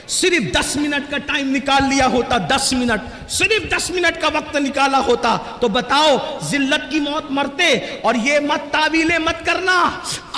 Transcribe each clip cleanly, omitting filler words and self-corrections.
صرف 10 منٹ کا ٹائم نکال لیا ہوتا، 10 منٹ، صرف 10 منٹ کا وقت نکالا ہوتا تو بتاؤ ذلت کی موت مرتے؟ اور یہ مت تعویلیں مت کرنا،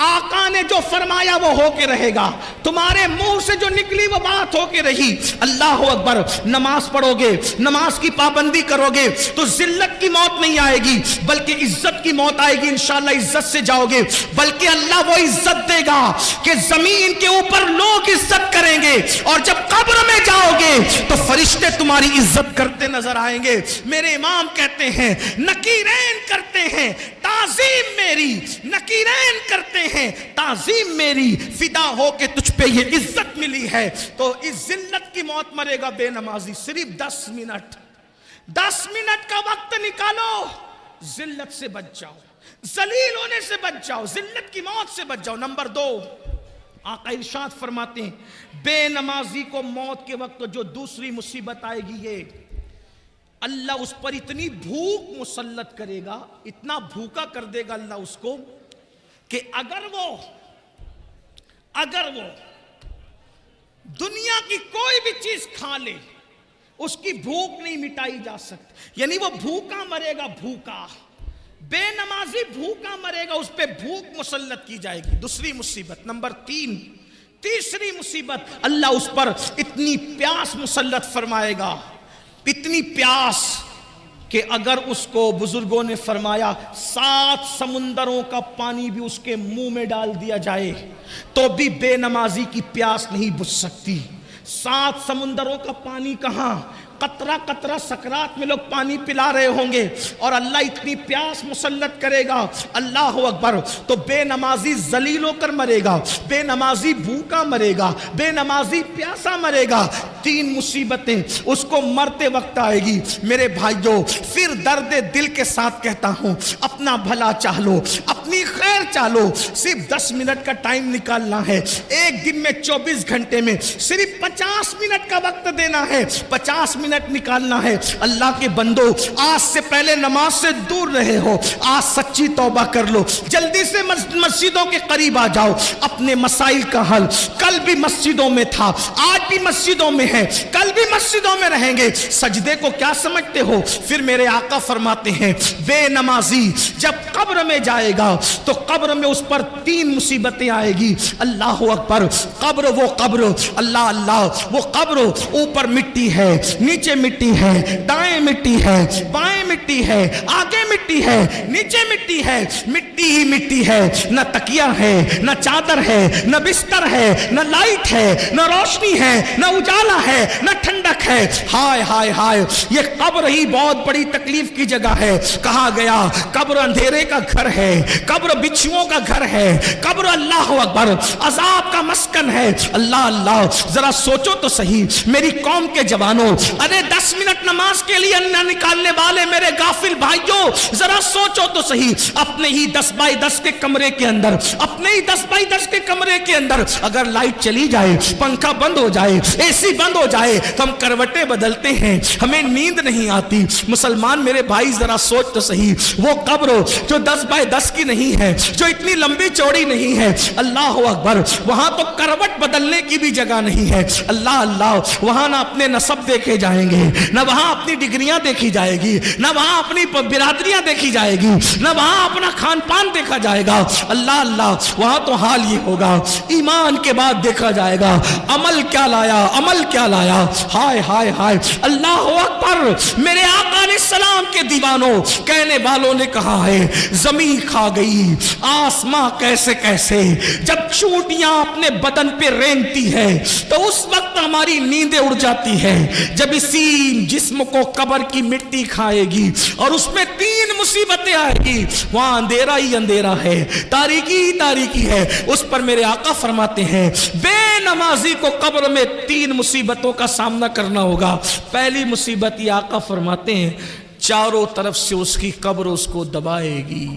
آقا نے جو فرمایا وہ ہو کے رہے گا، تمہارے منہ سے جو نکلی وہ بات ہو کے رہی۔ اللہ اکبر، نماز پڑھو گے، نماز کی پابندی کرو گے تو ذلت کی موت نہیں آئے گی بلکہ عزت کی موت آئے گی، انشاءاللہ عزت سے جاؤ گے، بلکہ اللہ وہ عزت دے گا کہ زمین کے اوپر لوگ عزت کریں گے، اور جب قبر میں جاؤ گے تو فرشتے تمہاری عزت کرتے نظر آئیں گے۔ میرے امام کہتے ہیں نکیرین کرتے ہیں تعظیم میری، نکیرین کرتے ہیں تعظیم میری، فدا ہو کے تجھ پہ یہ عزت ملی ہے۔ تو اس ذلت کی موت مرے گا بے نمازی۔ صرف 10 منٹ، 10 منٹ کا وقت نکالو، ذلت سے بچ جاؤ، ذلیل ہونے سے بچ جاؤ، ذلت کی موت سے بچ جاؤ۔ نمبر 2، آقا ارشاد فرماتے ہیں بے نمازی کو موت کے وقت جو دوسری مصیبت آئے گی، یہ اللہ اس پر اتنی بھوک مسلط کرے گا، اتنا بھوکا کر دے گا اللہ اس کو کہ اگر وہ دنیا کی کوئی بھی چیز کھا لے اس کی بھوک نہیں مٹائی جا سکتی، یعنی وہ بھوکا مرے گا، بھوکا۔ بے نمازی بھوکا مرے گا، اس پہ بھوک مسلط کی جائے گی۔ دوسری مصیبت، نمبر 3، تیسری مصیبت، اللہ اس پر اتنی پیاس مسلط فرمائے گا، اتنی پیاس کہ اگر اس کو بزرگوں نے فرمایا 7 سمندروں کا پانی بھی اس کے منہ میں ڈال دیا جائے تو بھی بے نمازی کی پیاس نہیں بجھ سکتی۔ 7 سمندروں کا پانی کہاں، قطرہ قطرہ سکرات میں لوگ پانی پلا رہے ہوں گے، اور اللہ اتنی پیاس مسلط کرے گا، اللہ اکبر، تو بے نمازی ذلیل ہو کر مرے گا، بے نمازی بھوکا مرے گا، بے نمازی پیاسا مرے گا۔ 3 مصیبتیں اس کو مرتے وقت آئے گی۔ میرے بھائیوں، پھر درد دل کے ساتھ کہتا ہوں، اپنا بھلا چاہ لو، اپنی خیر چاہ لو، صرف 10 منٹ کا ٹائم نکالنا ہے، ایک دن میں 24 گھنٹے میں صرف 50 منٹ کا وقت دینا ہے، 50 منٹ نکالنا ہے۔ اللہ کے بندو، آج سے پہلے نماز سے دور رہے ہو، آج سچی توبہ کر لو، جلدی سے مسجدوں کے قریب آ جاؤ، اپنے مسائل کا حل، کل بھی مسجدوں میں تھا، آج بھی مسجدوں میں ہے، کل بھی مسجدوں میں رہیں گے۔ سجدے کو کیا سمجھتے ہو؟ پھر میرے آقا فرماتے ہیں بے نمازی جب قبر میں جائے گا تو قبر میں اس پر 3 مصیبتیں آئے گی۔ اللہ اکبر، قبر، وہ قبر، اللہ اللہ، وہ قبر، اوپر مٹی ہے، نیچے مٹی ہے، دائیں مٹی ہے، بائیں مٹی ہے، آگے مٹی ہے، نیچے مٹی ہے، مٹی ہی مٹی ہے، نہ تکیہ ہے، نہ چادر ہے، نہ بستر ہے، نہ لائٹ ہے، نہ روشنی ہے، نہ اجالا ہے، نہ ٹھنڈک ہے۔ ہائے ہائے ہائے، یہ قبر ہی بہت بڑی تکلیف کی جگہ ہے۔ کہا گیا قبر اندھیرے کا گھر ہے، قبر بچھوؤں کا گھر ہے، قبر اللہ اکبر عذاب کا مسکن ہے۔ اللہ اللہ، ذرا سوچو تو صحیح میری قوم کے جوانوں، ارے 10 منٹ نماز کے لیے نہ نکالنے والے میرے غافل بھائیوں، ذرا سوچو تو صحیح، اپنے ہی 10 بائی 10 کے کمرے کے اندر، اپنے ہی 10 بائی 10 کے کمرے کے اندر اگر لائٹ چلی جائے، پنکھا بند ہو جائے، اے سی بند ہو جائے تو ہم کروٹیں بدلتے ہیں، ہمیں نیند نہیں آتی۔ مسلمان میرے بھائی ذرا سوچ تو صحیح، وہ قبر جو 10 بائی 10 کی نہیں ہے، جو اتنی لمبی چوڑی نہیں ہے، اللہ اکبر، وہاں تو کروٹ بدلنے کی بھی جگہ نہیں ہے۔ اللہ اللہ، وہاں نہ اپنے نسب دیکھے جائیں گے، نہ وہاں اپنی ڈگریاں دیکھی جائے گی، نہ وہاں اپنی برادریاں دیکھی جائے گی، نہ وہاں اپنا کھان پان دیکھا جائے گا۔ اللہ اللہ، وہاں تو حال یہ ہوگا، ایمان کے بعد دیکھا جائے گا عمل کیا لایا، عمل کیا لایا۔ ہائے ہائے ہائے، اللہ اکبر، میرے آقا علیہ السلام کے دیوانوں، کہنے والوں نے کہا ہے زمین کھا گئی آسماں کیسے کیسے، جب چونٹیاں اپنے بدن پہ رینگتی ہے تو اس وقت ہماری نیندیں اڑ جاتی ہے، جب اسی جسم کو قبر کی مٹی کھائے گی اور اس میں 3 مصیبتیں آئے گی، وہاں اندھیرا ہی اندھیرا ہے، تاریکی ہی تاریکی ہے، اس پر میرے آقا فرماتے ہیں بے نمازی کو قبر میں 3 مصیبتوں کا سامنا کرنا ہوگا۔ پہلی مصیبت یہ آقا فرماتے ہیں چاروں طرف سے اس کی قبر اس کو دبائے گی۔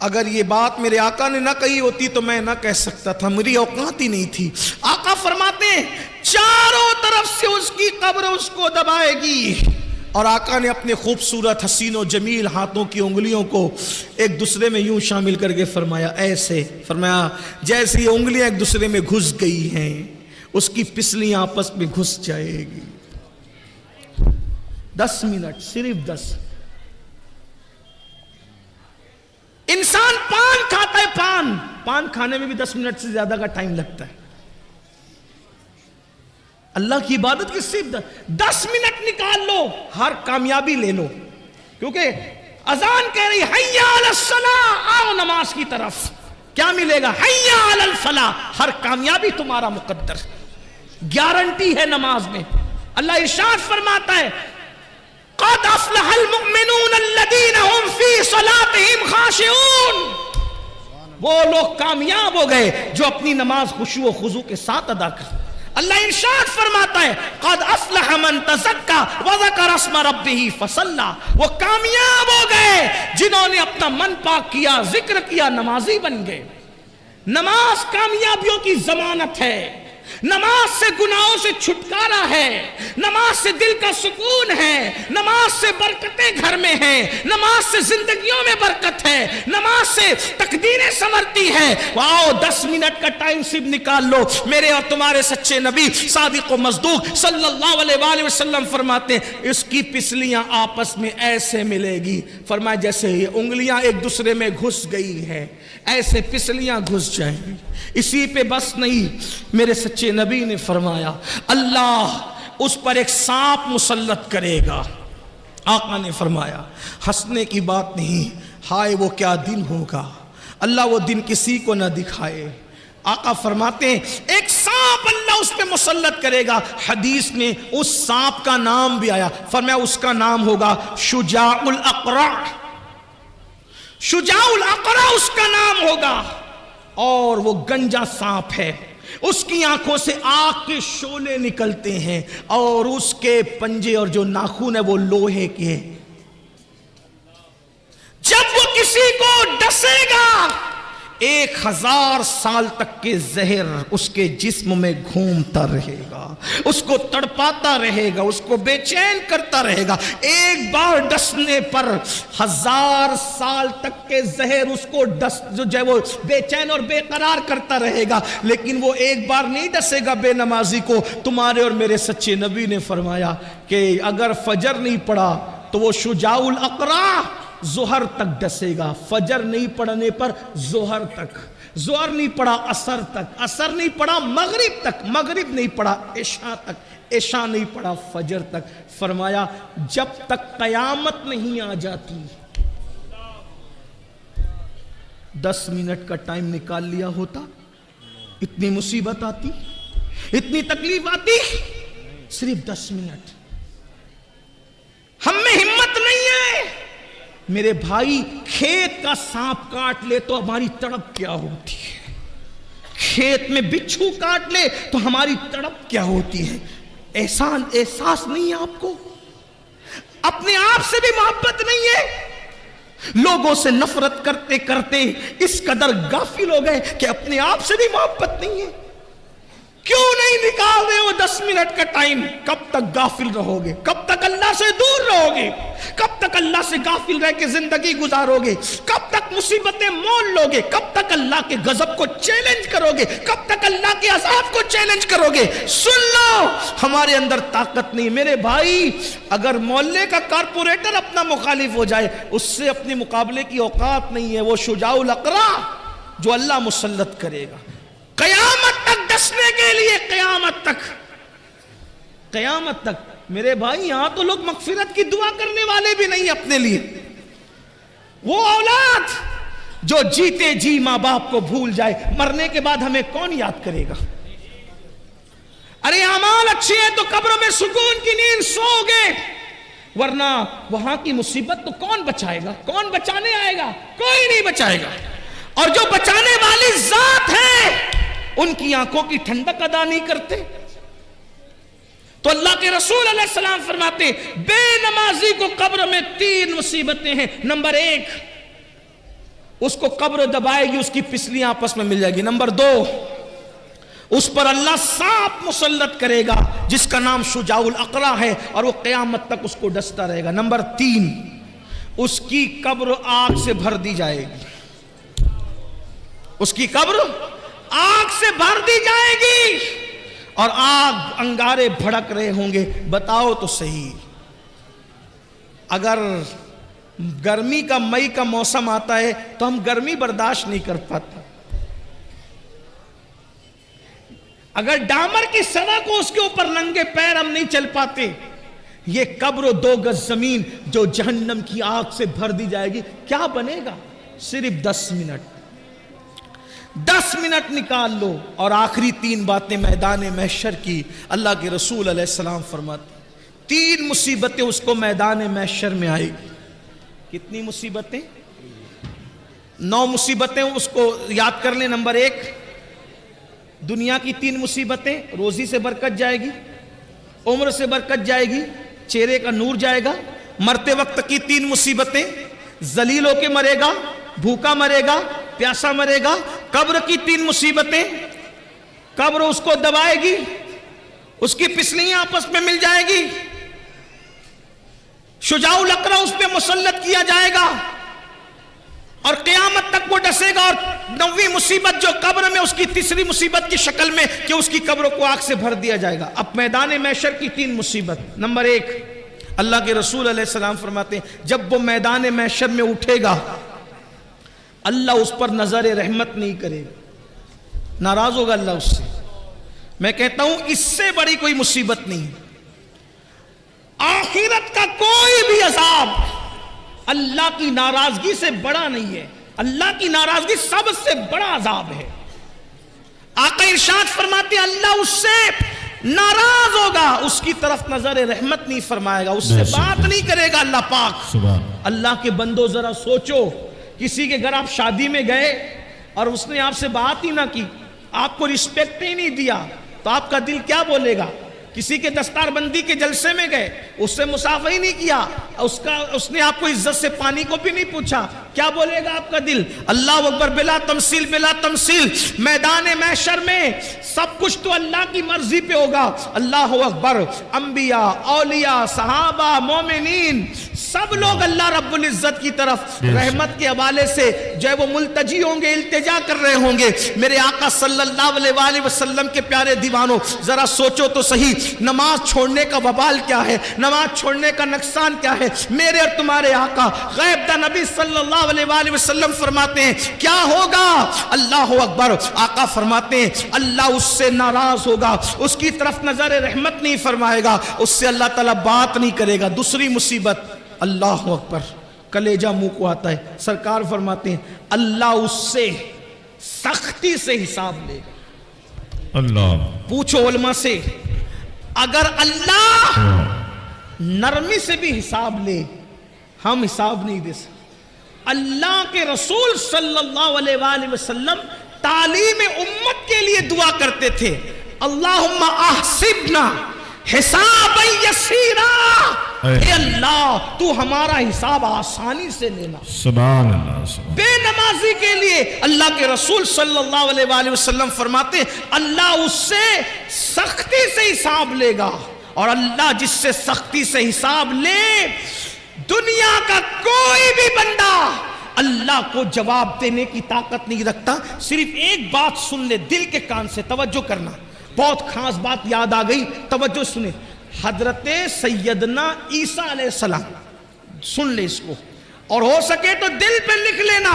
اگر یہ بات میرے آقا نے نہ کہی ہوتی تو میں نہ کہہ سکتا تھا، میری اوقات ہی نہیں تھی۔ آقا فرماتے ہیں چاروں طرف سے اس کی قبر اس کو دبائے گی۔ اور آقا نے اپنے خوبصورت حسین و جمیل ہاتھوں کی انگلیوں کو ایک دوسرے میں یوں شامل کر کے فرمایا، ایسے فرمایا جیسے یہ انگلیاں ایک دوسرے میں گھس گئی ہیں اس کی پسلیاں آپس میں گھس جائے گی۔ 10 منٹ، صرف 10۔ انسان پان کھاتا ہے، پان کھانے میں بھی 10 منٹ سے زیادہ کا ٹائم لگتا ہے۔ اللہ کی عبادت کی صرف 10 منٹ نکال لو، ہر کامیابی لے لو، کیونکہ اذان کہہ رہی حی علی الصلاۃ، آؤ نماز کی طرف، کیا ملے گا؟ حی علی الفلاح، ہر کامیابی تمہارا مقدر، گارنٹی ہے نماز میں۔ اللہ ارشاد فرماتا ہے قد افلح المؤمنون الذین هم فی صلاتهم خاشعون، وہ لوگ کامیاب ہو گئے جو اپنی نماز خشوع و خضوع کے ساتھ ادا کرتے۔ اللہ ارشاد فرماتا ہے قد افلح من تزکا وذکر اسم ربہ فصلی، وہ کامیاب ہو گئے جنہوں نے اپنا من پاک کیا، ذکر کیا، نمازی بن گئے۔ نماز کامیابیوں کی ضمانت ہے، نماز سے گناہوں سے چھٹکارا ہے، نماز سے دل کا سکون ہے، نماز سے برکتیں گھر میں ہیں، نماز سے زندگیوں میں برکت ہے، نماز سے تقدیریں سنورتی ہیں۔ واؤ، 10 منٹ کا ٹائم صرف نکال لو۔ میرے اور تمہارے سچے نبی صادق و مصدوق صلی اللہ علیہ وآلہ وسلم فرماتے ہیں اس کی پسلیاں آپس میں ایسے ملے گی، فرمایا جیسے یہ انگلیاں ایک دوسرے میں گھس گئی ہیں ایسے پسلیاں گھس جائیں گی۔ اسی پہ بس نہیں، میرے سچے نبی نے فرمایا اللہ اس پر ایک سانپ مسلط کرے گا۔ آقا نے فرمایا ہنسنے کی بات نہیں، ہائے وہ کیا دن ہوگا، اللہ وہ دن کسی کو نہ دکھائے۔ آقا فرماتے ہیں ایک سانپ اللہ اس پہ مسلط کرے گا۔ حدیث میں اس سانپ کا نام بھی آیا، فرمایا اس کا نام ہوگا شجاع الاقرع، شجاع الاقرع اس کا نام ہوگا، اور وہ گنجا سانپ ہے، اس کی آنکھوں سے آگ کے شعلے نکلتے ہیں اور اس کے پنجے اور جو ناخن ہے وہ لوہے کے۔ جب وہ کسی کو ڈسے گا 1000 سال تک کے زہر اس کے جسم میں گھومتا رہے گا، اس کو تڑپاتا رہے گا، اس کو بے چین کرتا رہے گا۔ ایک بار ڈسنے پر 1000 سال تک کے زہر اس کو جو وہ بے چین اور بے قرار کرتا رہے گا، لیکن وہ ایک بار نہیں ڈسے گا بے نمازی کو۔ تمہارے اور میرے سچے نبی نے فرمایا کہ اگر فجر نہیں پڑا تو وہ شجاع الاقرع ظہر تک ڈسے گا، فجر نہیں پڑھنے پر ظہر تک، ظہر نہیں پڑھا عصر تک، عصر نہیں پڑھا مغرب تک، مغرب نہیں پڑھا عشاء تک، عشاء نہیں پڑھا فجر تک۔ فرمایا جب تک قیامت نہیں آ جاتی۔ 10 منٹ کا ٹائم نکال لیا ہوتا اتنی مصیبت آتی، اتنی تکلیف آتی؟ صرف 10 منٹ۔ ہم میں ہمت نہیں ہے میرے بھائی، کھیت کا سانپ کاٹ لے تو ہماری تڑپ کیا ہوتی ہے، کھیت میں بچھو کاٹ لے تو ہماری تڑپ کیا ہوتی ہے۔ احساس نہیں ہے آپ کو؟ اپنے آپ سے بھی محبت نہیں ہے؟ لوگوں سے نفرت کرتے کرتے اس قدر غافل ہو گئے کہ اپنے آپ سے بھی محبت نہیں ہے۔ کیوں نہیں نکال رہے ہو 10 منٹ کا ٹائم؟ کب تک غافل رہو گے؟ کب تک اللہ سے دور رہو گے؟ کب تک اللہ سے غافل رہ کے زندگی گزارو گے؟ کب تک مصیبتیں مول لو گے؟ کب تک اللہ کے غضب کو چیلنج کرو گے؟ کب تک اللہ کے عذاب کو چیلنج کرو گے؟ سن لو، ہمارے اندر طاقت نہیں میرے بھائی۔ اگر محلے کا کارپوریٹر اپنا مخالف ہو جائے اس سے اپنے مقابلے کی اوقات نہیں ہے۔ وہ شجاع الاقرع جو اللہ مسلط کرے گا قیامت تک ڈسنے کے لیے، قیامت تک میرے بھائی۔ یہاں تو لوگ مغفرت کی دعا کرنے والے بھی نہیں اپنے لیے۔ وہ اولاد جو جیتے جی ماں باپ کو بھول جائے، مرنے کے بعد ہمیں کون یاد کرے گا؟ ارے اعمال اچھے ہیں تو قبر میں سکون کی نیند سو گے، ورنہ وہاں کی مصیبت تو کون بچائے گا؟ کون بچانے آئے گا؟ کوئی نہیں بچائے گا۔ اور جو بچانے والی ذات ہے ان کی آنکھوں کی ٹھنڈک ادا نہیں کرتے۔ تو اللہ کے رسول علیہ السلام فرماتے بے نمازی کو قبر میں 3 مصیبتیں ہیں۔ نمبر 1، اس کو قبر دبائے گی، اس کی پسلیاں آپس میں مل جائے گی۔ نمبر 2، اس پر اللہ سانپ مسلط کرے گا جس کا نام شجاع الاقرع ہے، اور وہ قیامت تک اس کو ڈستا رہے گا۔ نمبر 3، اس کی قبر آگ سے بھر دی جائے گی، اس کی قبر آگ سے بھر دی جائے گی، اور آگ انگارے بھڑک رہے ہوں گے۔ بتاؤ تو صحیح، اگر گرمی کا مئی کا موسم آتا ہے تو ہم گرمی برداشت نہیں کر پاتے، اگر ڈامر کی سڑک ہو اس کے اوپر ننگے پیر ہم نہیں چل پاتے، یہ قبر و 2 گز زمین جو جہنم کی آگ سے بھر دی جائے گی، کیا بنے گا؟ صرف 10 منٹ نکال لو، اور آخری 3 باتیں میدان محشر کی اللہ کے رسول علیہ السلام فرماتے 3 مصیبتیں اس کو میدان محشر میں آئے گی۔ کتنی مصیبتیں؟ 9 مصیبتیں اس کو یاد کر لیں۔ نمبر 1، دنیا کی 3 مصیبتیں، روزی سے برکت جائے گی، عمر سے برکت جائے گی، چہرے کا نور جائے گا۔ مرتے وقت کی 3 مصیبتیں، ذلیل ہو کے مرے گا، بھوکا مرے گا، پیاسا مرے گا۔ قبر کی 3 مصیبتیں، قبر اس کو دبائے گی، اس کی پسلیاں آپس میں مل جائے گی، شجاع الاقرع اس پہ مسلط کیا جائے گا، اور قیامت تک وہ ڈسے گا۔ اور 9ویں مصیبت جو قبر میں، اس کی 3ری مصیبت کی شکل میں کہ اس کی قبر کو آگ سے بھر دیا جائے گا۔ اب میدان محشر کی 3 مصیبت۔ نمبر 1، اللہ کے رسول علیہ السلام فرماتے ہیں جب وہ میدان محشر میں اٹھے گا، اللہ اس پر نظر رحمت نہیں کرے گا، ناراض ہوگا اللہ اس سے۔ میں کہتا ہوں اس سے بڑی کوئی مصیبت نہیں، آخرت کا کوئی بھی عذاب اللہ کی ناراضگی سے بڑا نہیں ہے۔ اللہ کی ناراضگی سب سے بڑا عذاب ہے۔ آقا ارشاد فرماتے ہیں اللہ اس سے ناراض ہوگا، اس کی طرف نظر رحمت نہیں فرمائے گا، اس سے بات نہیں کرے گا اللہ پاک۔ اللہ کے بندو ذرا سوچو، کسی کے گھر آپ شادی میں گئے اور اس نے آپ سے بات ہی نہ کی، آپ کو رسپیکٹ ہی نہیں دیا، تو آپ کا دل کیا بولے گا؟ کسی کے دستار بندی کے جلسے میں گئے، اس سے مصافحہ ہی نہیں کیا، اس نے آپ کو عزت سے پانی کو بھی نہیں پوچھا، کیا بولے گا آپ کا دل؟ اللہ اکبر، بلا تمثیل بلا تمثیل۔ میدان محشر میں سب کچھ تو اللہ کی مرضی پہ ہوگا۔ اللہ اکبر، انبیاء، اولیاء، صحابہ، مومنین، سب لوگ اللہ رب العزت کی طرف رحمت کے حوالے سے جو ہے وہ ملتجی ہوں گے، التجا کر رہے ہوں گے۔ میرے آقا صلی اللہ علیہ وآلہ وسلم کے پیارے دیوانوں، ذرا سوچو تو صحیح، نماز چھوڑنے کا وبال کیا ہے، نماز چھوڑنے کا نقصان کیا ہے۔ میرے اور تمہارے آقا غیب دا نبی صلی اللہ علیہ وآلہ وسلم فرماتے ہیں کیا ہوگا؟ اللہ اکبر، آقا فرماتے ہیں اللہ اس سے ناراض ہوگا، اس کی طرف نظر رحمت نہیں فرمائے گا، اس سے اللہ تعالیٰ بات نہیں کرے گا۔ دوسری مصیبت، اللہ اکبر، کلیجہ منہ کو آتا ہے، سرکار فرماتے ہیں اللہ اس سے سختی سے حساب لے گا۔ اللہ، پوچھو علماء سے، اگر اللہ نرمی سے بھی حساب لے، ہم حساب نہیں دے سکتے۔ اللہ کے رسول صلی اللہ علیہ وآلہ وسلم تعلیم امت کے لیے دعا کرتے تھے، اللہم احسبنا حسابا یسیرا، اے اللہ تو ہمارا حساب آسانی سے لینا۔ سبحان اللہ۔ بے نمازی کے لیے اللہ کے رسول صلی اللہ علیہ وآلہ وسلم فرماتے اللہ اس سے سختی سے حساب لے گا، اور اللہ جس سے سختی سے حساب لے، دنیا کا کوئی بھی بندہ اللہ کو جواب دینے کی طاقت نہیں رکھتا۔ صرف ایک بات سن لے، دل کے کان سے توجہ کرنا، بہت خاص بات یاد آ گئی، توجہ سنیں۔ حضرت سیدنا عیسیٰ علیہ السلام، سن لے اس کو، اور ہو سکے تو دل پہ لکھ لینا۔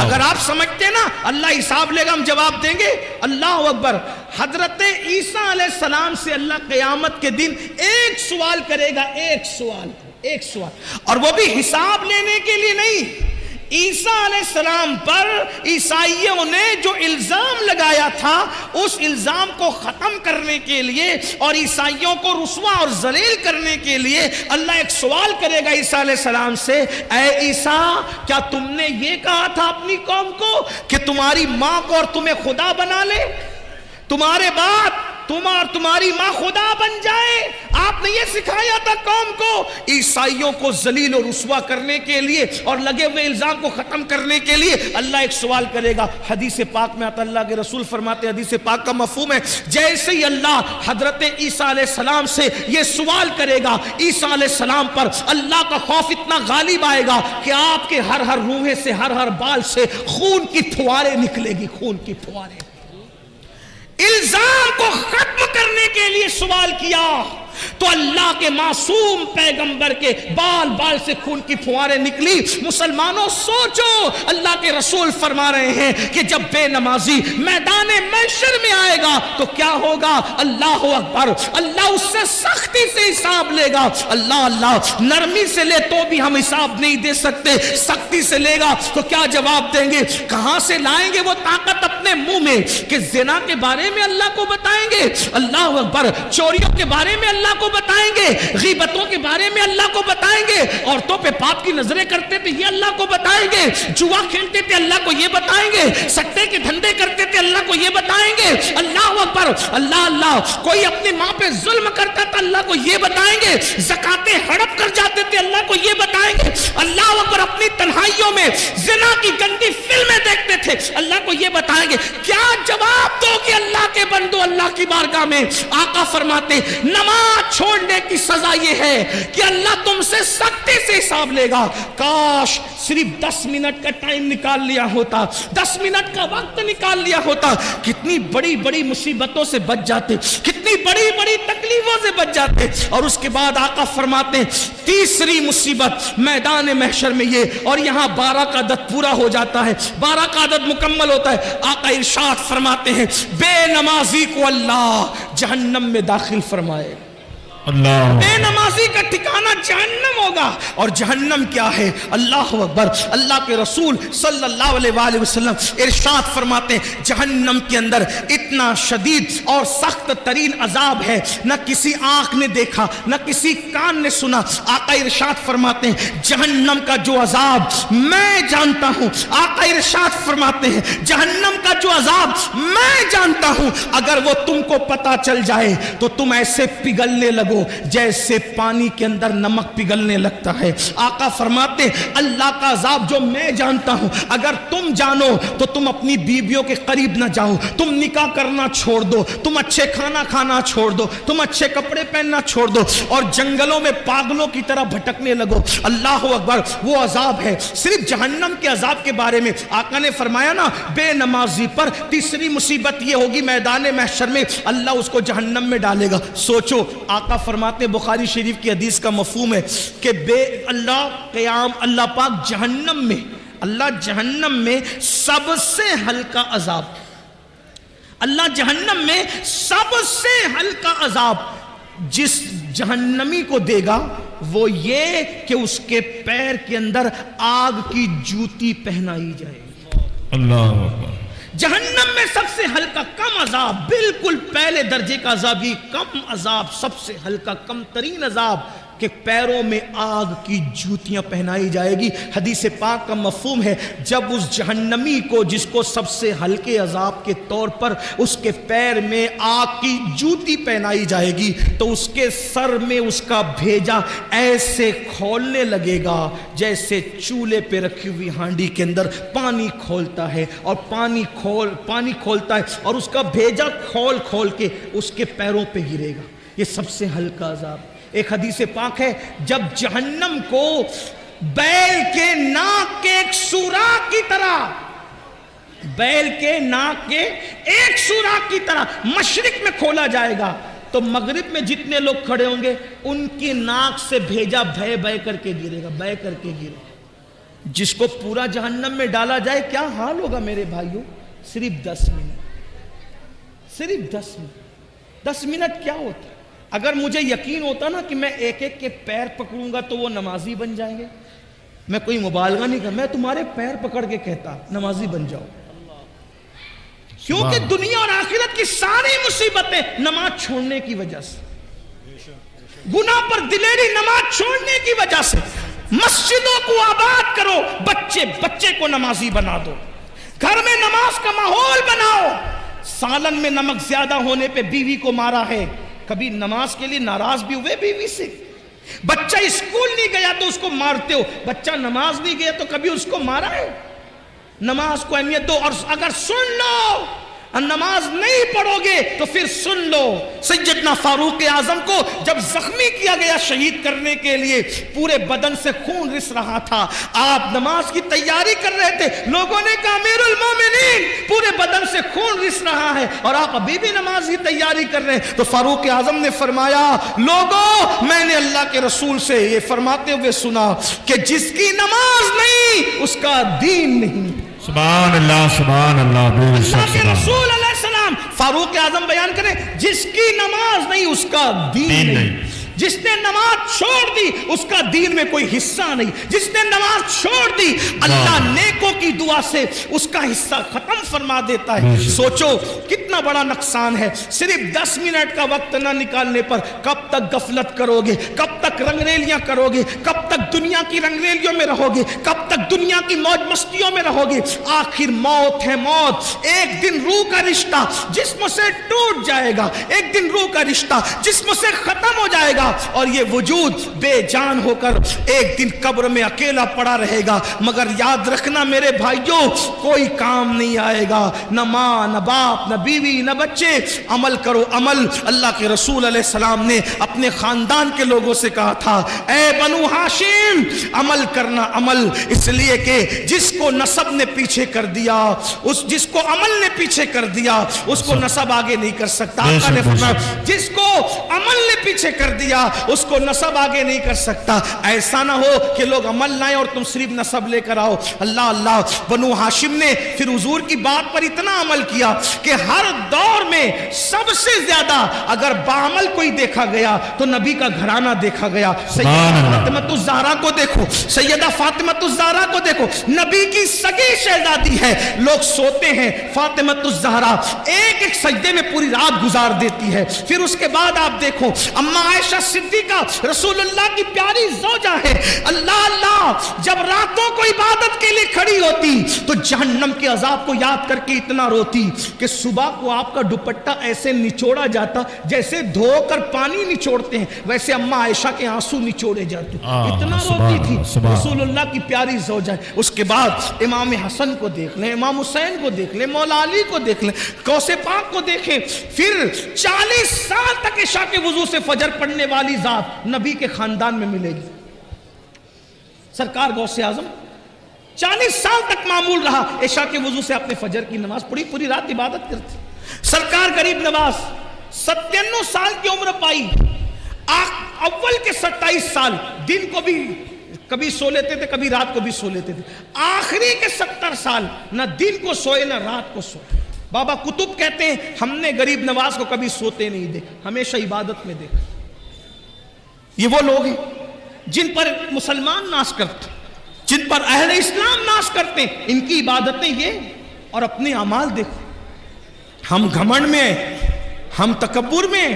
اگر آپ سمجھتے نا اللہ حساب لے گا ہم جواب دیں گے، اللہ اکبر، حضرت عیسیٰ علیہ السلام سے اللہ قیامت کے دن ایک سوال کرے گا، ایک سوال، اور وہ بھی حساب لینے کے لیے نہیں۔ عیسیٰ علیہ السلام پر عیسائیوں نے جو الزام لگایا تھا، اس الزام کو ختم کرنے کے لیے اور عیسائیوں کو رسوا اور ذلیل کرنے کے لیے اللہ ایک سوال کرے گا عیسیٰ علیہ السلام سے، اے عیسیٰ کیا تم نے یہ کہا تھا اپنی قوم کو کہ تمہاری ماں کو اور تمہیں خدا بنا لے؟ تمہارے بعد تم اور تمہاری ماں خدا بن جائے. آپ نے یہ سکھایا تھا قوم کو عیسائیوں کو ذلیل و رسوا کرنے کے لیے اور لگے ہوئے الزام کو ختم کرنے کے لیے. اللہ ایک سوال کرے گا. حدیث پاک میں آتا, اللہ کے رسول فرماتے, حدیث پاک کا مفہوم ہے جیسے ہی اللہ حضرت عیسیٰ علیہ السلام سے یہ سوال کرے گا, عیسیٰ علیہ السلام پر اللہ کا خوف اتنا غالب آئے گا کہ آپ کے ہر روحے سے, ہر بال سے خون کی پھواریں نکلے گی, خون کی پھواریں. الزام کو ختم کرنے کے لیے سوال کیا تو اللہ کے معصوم پیغمبر کے بال بال سے خون کی پھواریں نکلی. مسلمانوں سوچو, اللہ کے رسول فرما رہے ہیں کہ جب بے نمازی میدان محشر میں آئے گا تو کیا ہوگا؟ اللہ اکبر, اللہ اس سے سختی سے حساب لے گا. اللہ نرمی سے لے تو بھی ہم حساب نہیں دے سکتے, سختی سے لے گا تو کیا جواب دیں گے؟ کہاں سے لائیں گے وہ طاقت اپنے منہ میں کہ زنا کے بارے میں اللہ کو بتائیں گے, اللہ اکبر, چوریوں کے بارے میں اللہ کو بتائیں گے, غیبتوں کے بارے میں اللہ کو بتائیں گے, عورتوں پہ پاپ کی نظریں کرتے تھے یہ اللہ کو بتائیں گے, جوا کھیلتے تھے اللہ کو یہ بتائیں گے, سٹے کے دھندے کرتے تھے اللہ کو یہ بتائیں گے. اللہ اکبر, اللہ, کوئی اپنی ماں پہ ظلم کرتا تھا اللہ کو یہ بتائیں گے, زکاتیں ہڑپ کر جاتے تھے اللہ کو یہ بتائیں گے. اللہ اکبر, اپنی تنہائیوں میں زنا کی گندی فلمیں دیکھتے تھے اللہ کو یہ بتائیں گے. کیا جواب دو کہ اللہ کے بندو اللہ کی بارگاہ میں؟ آقا فرماتے نماز چھوڑنے کی سزا یہ ہے کہ اللہ تم سے سختی سے حساب لے گا. کاش صرف 10 منٹ کا ٹائم نکال لیا ہوتا, 10 منٹ کا وقت نکال لیا ہوتا, کتنی بڑی بڑی مصیبتوں سے بچ جاتے, کتنی بڑی بڑی تکلیفوں سے بچ جاتے. اور اس کے بعد آقا فرماتے تیسری مصیبت میدان محشر میں یہ, اور یہاں 12 کا عدد پورا ہو جاتا ہے, 12 کا عدد مکمل ہوتا ہے. آقا ارشاد فرماتے ہیں بے نمازی کو اللہ جہنم میں داخل فرمائے. بے نمازی کا ٹھکانہ جہنم ہوگا. اور جہنم کیا ہے؟ اللہ اکبر, اللہ کے رسول صلی اللہ علیہ وآلہ وسلم ارشاد فرماتے ہیں جہنم کے اندر اتنا شدید اور سخت ترین عذاب ہے نہ کسی آنکھ نے دیکھا نہ کسی کان نے سنا. آقا ارشاد فرماتے ہیں جہنم کا جو عذاب میں جانتا ہوں, آقا ارشاد فرماتے ہیں جہنم کا جو عذاب میں جانتا ہوں, اگر وہ تم کو پتا چل جائے تو تم ایسے پگھلنے لگو جیسے پانی کے اندر نمک پگھلنے لگتا ہے. آقا فرماتے ہیں اللہ کا عذاب جو میں جانتا ہوں اگر تم جانو تو تم اپنی بیویوں کے قریب نہ جاؤ, تم نکاح کرنا چھوڑ دو, تم اچھے کھانا کھانا چھوڑ دو, تم اچھے کپڑے پہننا چھوڑ دو اور جنگلوں میں پاگلوں کی طرح بھٹکنے لگو. اللہ اکبر, وہ عذاب ہے. صرف جہنم کے عذاب کے بارے میں آقا نے فرمایا نا بے نمازی پر تیسری مصیبت یہ ہوگی میدان محشر میں اللہ اس کو جہنم میں ڈالے گا. سوچو, آقا فرماتے ہیں بخاری شریف کی حدیث کا مفہوم ہے کہ اللہ پاک جہنم میں سب سے ہلکا عذاب, اللہ جہنم میں سب سے ہلکا عذاب جس جہنمی کو دے گا وہ یہ کہ اس کے پیر کے اندر آگ کی جوتی پہنائی جائے گی. اللہ اکبر. جہنم میں سب سے ہلکا کم عذاب, بالکل پہلے درجے کا عذاب, یہ کم عذاب, سب سے ہلکا کم ترین عذاب کہ پیروں میں آگ کی جوتیاں پہنائی جائے گی. حدیث پاک کا مفہوم ہے جب اس جہنمی کو جس کو سب سے ہلکے عذاب کے طور پر اس کے پیر میں آگ کی جوتی پہنائی جائے گی تو اس کے سر میں اس کا بھیجا ایسے کھولنے لگے گا جیسے چولہے پہ رکھی ہوئی ہانڈی کے اندر پانی کھولتا ہے, اور پانی کھولتا ہے اور اس کا بھیجا کھول کھول کے اس کے پیروں پہ گرے گا. یہ سب سے ہلکا عذاب. ایک حدیث پاک ہے جب جہنم کو بیل کے ناک کے ایک سوراخ کی طرح, بیل کے ناک کے ایک سوراخ کی طرح مشرق میں کھولا جائے گا تو مغرب میں جتنے لوگ کھڑے ہوں گے ان کی ناک سے بھیجا بھے بھے کر کے گرے گا, بھے کر کے گرے گا. جس کو پورا جہنم میں ڈالا جائے کیا حال ہوگا میرے بھائیوں؟ صرف 10 منٹ, صرف 10 منٹ. 10 منٹ کیا ہوتا ہے؟ اگر مجھے یقین ہوتا نا کہ میں ایک ایک کے پیر پکڑوں گا تو وہ نمازی بن جائیں گے, میں کوئی مبالغہ نہیں کرتا, میں تمہارے پیر پکڑ کے کہتا نمازی بن جاؤ. کیونکہ دنیا اور آخرت کی ساری مصیبتیں نماز چھوڑنے کی وجہ سے, گناہ پر دلیری نماز چھوڑنے کی وجہ سے. مسجدوں کو آباد کرو, بچے کو نمازی بنا دو, گھر میں نماز کا ماحول بناؤ, سالن میں نمک زیادہ ہونے پہ بیوی کو مارا ہے، کبھی نماز کے لیے ناراض بھی ہوئے بیوی سے؟ بچہ اسکول نہیں گیا تو اس کو مارتے ہو، بچہ نماز نہیں گیا تو کبھی اس کو مارا ہے؟ نماز کو اہمیت دو، اور اگر سن لو نماز نہیں پڑھو گے تو پھر سن لو، سیدنا فاروق اعظم کو جب زخمی کیا گیا شہید کرنے کے لیے، پورے بدن سے خون رس رہا تھا، آپ نماز کی تیاری کر رہے تھے، لوگوں نے کہا امیر المومنین پورے بدن سے خون رس رہا ہے اور آپ ابھی بھی نماز کی تیاری کر رہے ہیں، تو فاروق اعظم نے فرمایا لوگوں میں نے اللہ کے رسول سے یہ فرماتے ہوئے سنا کہ جس کی نماز نہیں اس کا دین نہیں۔ سبحان اللہ اللہ کے رسول علیہ السلام فاروق اعظم بیان کریں جس کی نماز نہیں اس کا دین نہیں، جس نے نماز چھوڑ دی اس کا دین میں کوئی حصہ نہیں، جس نے نماز چھوڑ دی اللہ نیکوں کی دعا سے اس کا حصہ ختم فرما دیتا ہے۔ سوچو کتنا بڑا نقصان ہے، صرف 10 منٹ کا وقت نہ نکالنے پر کب تک غفلت کرو گے، کب تک رنگریلیاں کرو گے، کب تک دنیا کی رنگریلیوں میں رہو گے، کب تک دنیا کی موج مستیوں میں رہو گے؟ آخر موت ہے موت، ایک دن روح کا رشتہ جسم سے ٹوٹ جائے گا، ایک دن روح کا رشتہ جسم سے ختم ہو جائے گا اور یہ وجود بے جان ہو کر ایک دن قبر میں اکیلا پڑا رہے گا۔ مگر یاد رکھنا میرے بھائیوں کوئی کام نہیں آئے گا، نہ ماں نہ باپ نہ بیوی نہ بچے، عمل کرو عمل۔ اللہ کے رسول علیہ السلام نے اپنے خاندان کے لوگوں سے کہا تھا اے بنو ہاشم عمل کرنا عمل، اس لیے کہ جس کو نسب نے پیچھے کر دیا، جس کو عمل نے پیچھے کر دیا اس کو نسب آگے نہیں کر سکتا۔ آقا نے فرمایا جس کو عمل نے پیچھے کر دیا اس کو نسب آگے نہیں کر سکتا۔ ایسا نہ ہو کہ لوگ عمل لائیں اور تم صرف نسب لے کر آؤ۔ اللہ اللہ، بنو ہاشم نے پھر حضور کی بات پر اتنا عمل کیا کہ ہر دور میں سب سے زیادہ اگر بعمل کوئی دیکھا گیا تو نبی کا گھرانہ دیکھا گیا۔ سیدہ فاطمہ الزہرا کو دیکھو، سیدہ فاطمہ الزہرا کو دیکھو، نبی کی سگی شہزادی ہے، لوگ سوتے ہیں فاطمہ الزہرا ایک ایک سجدے میں پوری رات گزار دیتی ہے۔ پھر اس کے بعد آپ دیکھو اما عائشہ صدیقہ رسول اللہ کی پیاری زوجہ ہے، اللہ اللہ جب راتوں کو عبادت کے لیے کھڑی ہوتی تو جہنم کے عذاب کو یاد کر کے اتنا روتی کہ صبح کو آپ کا دوپٹہ ایسے نچوڑا جاتا جیسے دھو کر پانی نچوڑتے ہیں، ویسے اما عائشہ کے آنسو نچوڑے جاتے، اتنا روتی تھی رسول اللہ کی پیاری زوجہ ہے۔ اس کے بعد امام حسن کو دیکھ لیں، امام حسین کو دیکھ لیں، مولا علی کو دیکھ لیں، غوث پاک کو دیکھیں، پھر 40 سال تک عشاء کے وضو سے فجر پڑھنے والی ذات نبی کے خاندان میں ملے گی۔ سرکار غوث اعظم 40 سال تک معمول رہا عشاء کے وضو سے اپنے فجر کی نماز پڑھی، پوری رات عبادت کرتے۔ سرکار غریب نواز 97 سال کی عمر پائی، اول کے 27 سال دن کو بھی کبھی سو لیتے تھے، کبھی رات کو بھی سو لیتے تھے، آخری کے 70 سال نہ دن کو سوئے نہ رات کو سوئے۔ بابا کتب کہتے ہیں ہم نے غریب نواز کو کبھی سوتے نہیں دیکھا، ہمیشہ عبادت میں دیکھا۔ یہ وہ لوگ ہیں جن پر مسلمان ناز کرتے، جن پر اہل اسلام ناز کرتے ہیں، ان کی عبادتیں یہ اور اپنے اعمال دیکھو۔ ہم گھمنڈ میں، ہم تکبر میں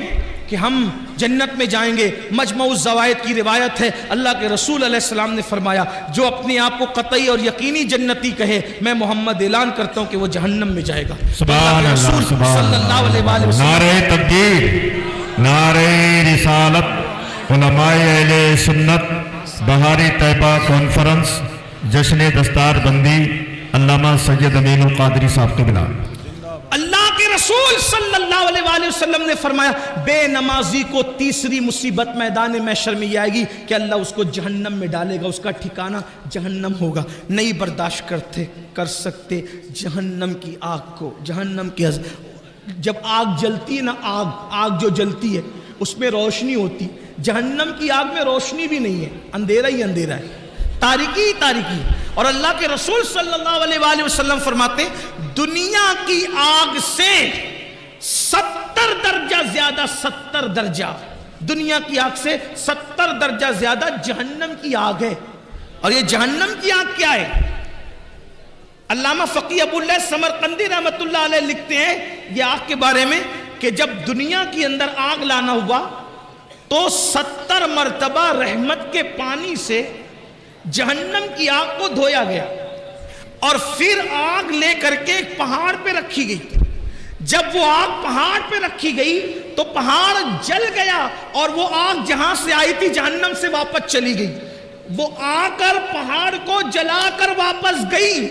کہ ہم جنت میں جائیں گے۔ مجمع الزوائد کی روایت ہے، اللہ کے رسول علیہ السلام نے فرمایا جو اپنے آپ کو قطعی اور یقینی جنتی کہے میں محمد اعلان کرتا ہوں کہ وہ جہنم میں جائے گا۔ سبحان اللہ، صلی اللہ علیہ وسلم۔ نعرہ تکبیر، نعرہ رسالت، علماء اہل سنت بہاری طیبہ کانفرنس جشن دستار بندی علامہ سید امین القادری صاحب کو ملا۔ اللہ کے رسول صلی اللہ علیہ وسلم نے فرمایا بے نمازی کو تیسری مصیبت میدان محشر میں آئے گی کہ اللہ اس کو جہنم میں ڈالے گا، اس کا ٹھکانہ جہنم ہوگا۔ نہیں برداشت کر سکتے جہنم کی آگ کو، جہنم کی جب آگ جلتی ہے نا، آگ جو جلتی ہے اس میں روشنی ہوتی، جہنم کی آگ میں روشنی بھی نہیں ہے، اندھیرا ہی اندھیرا ہے، تاریکی ہی تاریکی۔ اور اللہ کے رسول صلی اللہ علیہ وسلم فرماتے دنیا کی آگ سے 70 درجہ زیادہ، 70 درجہ دنیا کی آگ سے 70 درجہ زیادہ جہنم کی آگ ہے۔ اور یہ جہنم کی آگ کیا ہے؟ علامہ فقی ابو اللہ سمرقندی رحمت اللہ علیہ لکھتے ہیں یہ آگ کے بارے میں کہ جب دنیا کی اندر آگ لانا ہوا تو 70 مرتبہ رحمت کے پانی سے جہنم کی آگ کو دھویا گیا اور پھر آگ لے کر کے ایک پہاڑ پہ رکھی گئی۔ جب وہ آگ پہاڑ پہ رکھی گئی تو پہاڑ جل گیا اور وہ آگ جہاں سے آئی تھی جہنم سے واپس چلی گئی. وہ آ کر پہاڑ کو جلا کر واپس گئی,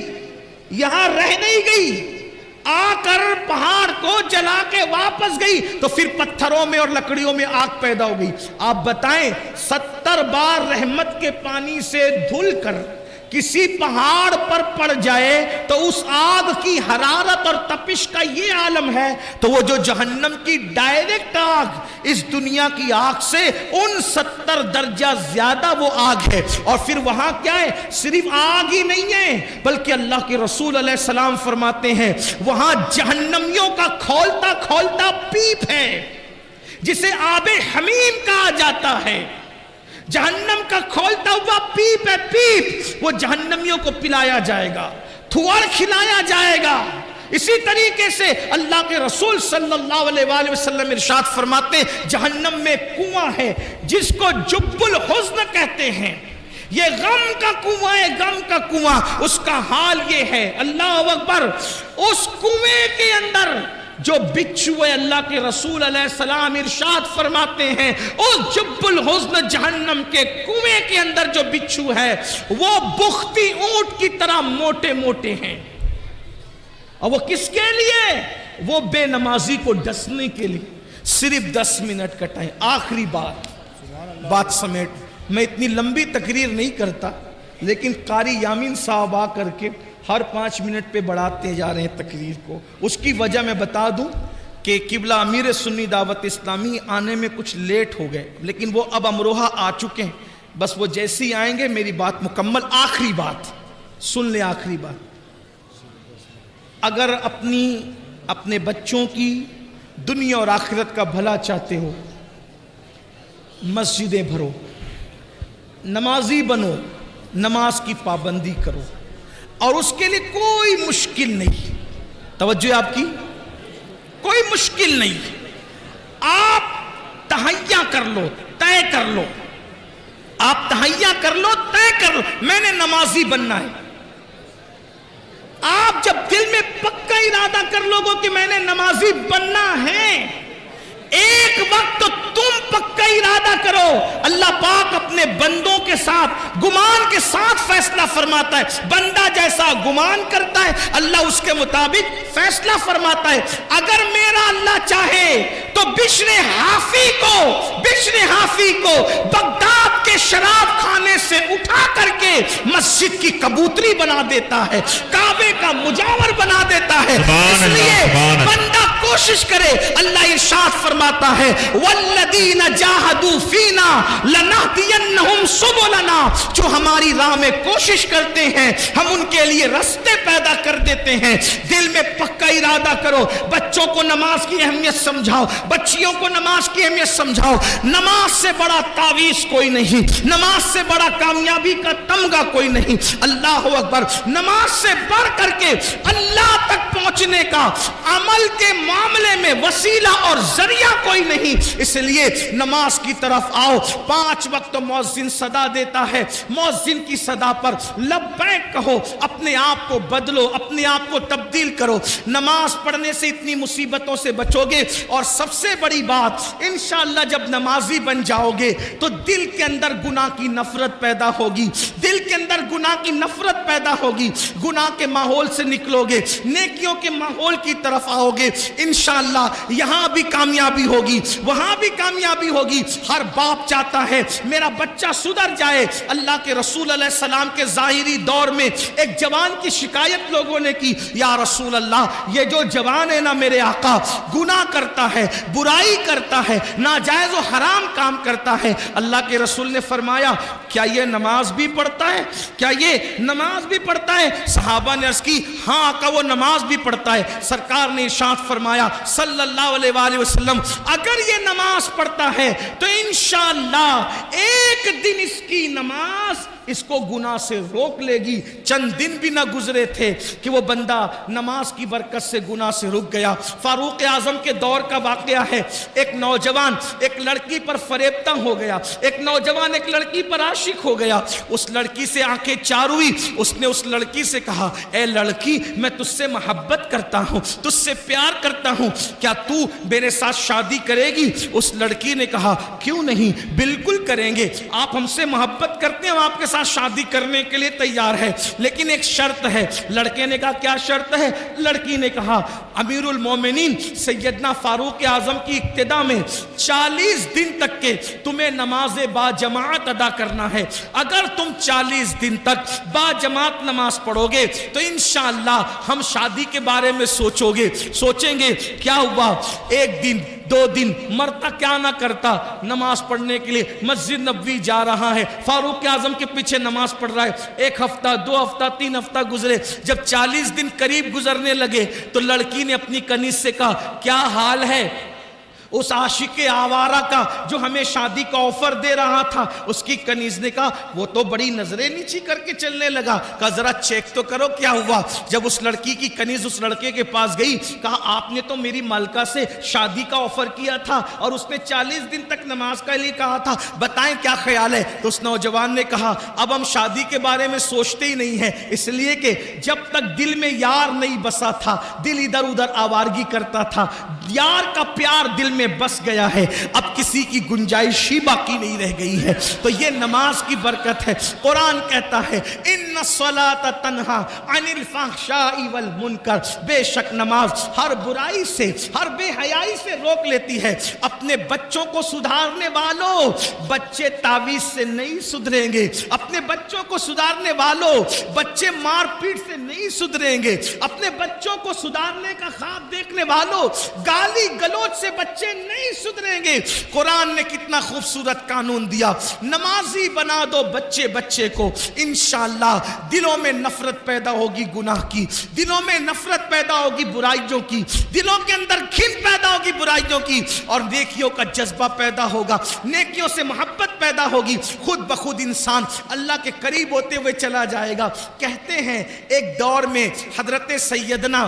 یہاں رہ نہیں گئی, آ کر پہاڑ کو جلا کے واپس گئی. تو پھر پتھروں میں اور لکڑیوں میں آگ پیدا ہو گئی. آپ بتائیں 70 بار رحمت کے پانی سے دھل کر کسی پہاڑ پر پڑ جائے تو اس آگ کی حرارت اور تپش کا یہ عالم ہے, تو وہ جو جہنم کی ڈائریکٹ آگ اس دنیا کی آگ سے ان 70 درجہ زیادہ وہ آگ ہے. اور پھر وہاں کیا ہے, صرف آگ ہی نہیں ہے بلکہ اللہ کے رسول علیہ السلام فرماتے ہیں وہاں جہنمیوں کا کھولتا کھولتا پیپ ہے جسے آب حمیم کہا جاتا ہے. جہنم کا کھولتا ہوا پیپ ہے, پیپ, وہ جہنمیوں کو پلایا جائے گا, تھوڑ کھلایا جائے گا. اسی طریقے سے اللہ کے رسول صلی اللہ علیہ وآلہ وسلم ارشاد فرماتے ہیں جہنم میں کنواں ہے جس کو جب الحزن کہتے ہیں. یہ غم کا کنواں ہے, غم کا کنواں. اس کا حال یہ ہے, اللہ اکبر, اس کنویں کے اندر جو بچھو ہے, اللہ کے رسول علیہ السلام ارشاد فرماتے ہیں اس جب الحزن جہنم کے کنویں کے اندر جو بچھو ہے وہ بختی اونٹ کی طرح موٹے موٹے ہیں. اور وہ کس کے لیے؟ وہ بے نمازی کو ڈسنے کے لیے. صرف 10 منٹ کا ٹائم, آخری بات سمیٹ. میں اتنی لمبی تقریر نہیں کرتا لیکن قاری یامین صاحب آ کر کے ہر 5 منٹ پہ بڑھاتے جا رہے ہیں تقریر کو. اس کی وجہ میں بتا دوں کہ قبلہ امیر سنی دعوت اسلامی آنے میں کچھ لیٹ ہو گئے لیکن وہ اب امروہہ آ چکے ہیں. بس وہ جیسے ہی آئیں گے میری بات مکمل. آخری بات سن لیں, آخری بات. اگر اپنے بچوں کی دنیا اور آخرت کا بھلا چاہتے ہو, مسجدیں بھرو, نمازی بنو, نماز کی پابندی کرو, اور اس کے لیے کوئی مشکل نہیں. توجہ آپ کی, کوئی مشکل نہیں. آپ تہیہ کر لو, طے کر لو, آپ تہیہ کر لو, طے کر لو, میں نے نمازی بننا ہے. آپ جب دل میں پکا ارادہ کر لو گے کہ میں نے نمازی بننا ہے, ایک وقت تو تم پکا ارادہ کرو. اللہ پاک اپنے بندوں کے ساتھ گمان کے ساتھ فیصلہ فرماتا ہے. بندہ جیسا گمان کرتا ہے اللہ اس کے مطابق فیصلہ فرماتا ہے. اگر میرا اللہ چاہے تو بشر حافی کو بغداد کے شراب خانے سے اٹھا کر کے مسجد کی کبوتری بنا دیتا ہے, کعبے کا مجاور بنا دیتا ہے. اس لیے بندہ کوشش کرے. اللہ ارشاد فرماتا ہے والذین جاہدوا فینا لنہدینہم سبلنا, جو ہماری راہ میں کوشش کرتے ہیں ہم ان کے لیے راستے پیدا کر دیتے ہیں. دل میں پکا ارادہ کرو. بچوں کو نماز کی اہمیت سمجھاؤ, بچیوں کو نماز کی اہمیت سمجھاؤ. نماز سے بڑا تعویذ کوئی نہیں, نماز سے بڑا کامیابی کا تمغہ کوئی نہیں. اللہ اکبر. نماز سے بڑھ کر کے اللہ تک پہنچنے کا عمل کے معاملے میں وسیلہ اور ذریعہ کوئی نہیں. اس لیے نماز کی طرف آؤ. 5 وقت مؤذن صدا دیتا ہے, مؤذن کی صدا پر لبیک کہو, اپنے آپ کو بدلو, اپنے آپ کو تبدیل کرو. نماز پڑھنے سے اتنی مصیبتوں سے بچو گے. اور سب سے بڑی بات, انشاءاللہ جب نمازی بن جاؤ گے تو دل کے اندر گناہ کی نفرت پیدا ہوگی, دل کے اندر گناہ کی نفرت پیدا ہوگی. گناہ کے ماحول سے نکلو گے, نیکیوں کے ماحول کی طرف آؤ گے. انشاءاللہ یہاں بھی کامیابی ہوگی, وہاں بھی کامیابی ہوگی. ہر باپ چاہتا ہے میرا بچہ سدھر جائے. اللہ کے رسول علیہ السلام کے ظاہری دور میں ایک جوان کی شکایت لوگوں نے کی, یا رسول اللہ یہ جو جوان ہے نا میرے آقا, گناہ کرتا ہے, برائی کرتا ہے, ناجائز و حرام کام کرتا ہے. اللہ کے رسول نے فرمایا کیا یہ نماز بھی پڑھتا ہے, کیا یہ نماز بھی پڑھتا ہے؟ صحابہ نے عرض کی ہاں آقا وہ نماز بھی پڑھتا ہے. سرکار نے ارشاد فرمایا صلی اللہ علیہ وآلہ وسلم اگر یہ نماز پڑھتا ہے تو انشاءاللہ ایک دن اس کی نماز اس کو گناہ سے روک لے گی۔ چند دن بھی نہ گزرے تھے کہ وہ بندہ نماز کی برکت سے گناہ سے رک گیا۔ فاروق اعظم کے دور کا واقعہ ہے، ایک نوجوان ایک لڑکی پر فریبتہ ہو گیا، ایک نوجوان ایک لڑکی پر عاشق ہو گیا، اس لڑکی سے آنکھیں چار ہوئی، اس نے اس لڑکی سے کہا اے لڑکی میں تجھ سے محبت کرتا ہوں، تجھ سے پیار کرتا ہوں، کیا تو میرے ساتھ شادی کرے گی؟ اس لڑکی نے کہا کیوں نہیں، بالکل کریں گے، آپ ہم سے محبت کرتے ہیں، ہم آپ کے ساتھ شادی کرنے کے لیے تیار ہے، لیکن ایک شرط ہے۔ لڑکے نے کہا کیا شرط ہے؟ لڑکی نے کہا امیر المومنین سیدنا فاروق اعظم کی اقتداء میں 40 دن تک کے تمہیں نماز با جماعت ادا کرنا ہے، اگر تم 40 دن تک با جماعت نماز پڑھو گے تو انشاءاللہ ہم شادی کے بارے میں سوچیں گے۔ کیا ہوا؟ ایک دن 2 دن مرتا کیا نہ کرتا، نماز پڑھنے کے لیے مسجد نبوی جا رہا ہے، فاروق اعظم کے پیچھے نماز پڑھ رہا ہے۔ 1 ہفتہ 2 ہفتہ 3 ہفتہ گزرے، جب 40 دن قریب گزرنے لگے تو لڑکی نے اپنی کنیز سے کہا کیا حال ہے اس عاشق آوارہ کا جو ہمیں شادی کا آفر دے رہا تھا؟ اس کی کنیز نے کہا وہ تو بڑی نظریں نیچی کر کے چلنے لگا۔ کہا ذرا چیک تو کرو کیا ہوا۔ جب اس لڑکی کی کنیز اس لڑکے کے پاس گئی، کہا آپ نے تو میری مالکہ سے شادی کا آفر کیا تھا اور اس نے 40 دن تک نماز کا لیے کہا تھا، بتائیں کیا خیال ہے؟ تو اس نوجوان نے کہا اب ہم شادی کے بارے میں سوچتے ہی نہیں ہیں، اس لیے کہ جب تک دل میں یار نہیں بسا تھا دل ادھر ادھر آوارگی کرتا تھا، یار کا پیار دل میں بس گیا ہے، اب کسی کی گنجائش ہی باقی نہیں رہ گئی ہے۔ تو یہ نماز کی برکت ہے۔ قرآن کہتا ہے ان الصلاۃ تنہا عن الفحشاء والمنکر، بے شک نماز ہر برائی سے ہر بے حیائی سے روک لیتی ہے۔ اپنے بچوں کو سدھارنے والوں، بچے تعویذ سے نہیں سدھریں گے، اپنے بچوں کو سدھارنے والوں بچے مار پیٹ سے نہیں سدھریں گے، اپنے بچوں کو سدھارنے کا خواب دیکھنے والوں گالی گلوچ سے بچے نہیں سدھریں گے۔ قرآن نے کتنا خوبصورت قانون دیا، نمازی بنا دو بچے کو، انشاءاللہ دلوں میں نفرت پیدا ہوگی گناہ کی، دلوں میں نفرت پیدا ہوگی برائیوں کی، دلوں کے اندر گھن پیدا ہوگی برائیوں کی، اور نیکیوں کا جذبہ پیدا ہوگا، نیکیوں سے محبت پیدا ہوگی، خود بخود انسان اللہ کے قریب ہوتے ہوئے چلا جائے گا۔ کہتے ہیں ایک دور میں حضرت سیدنا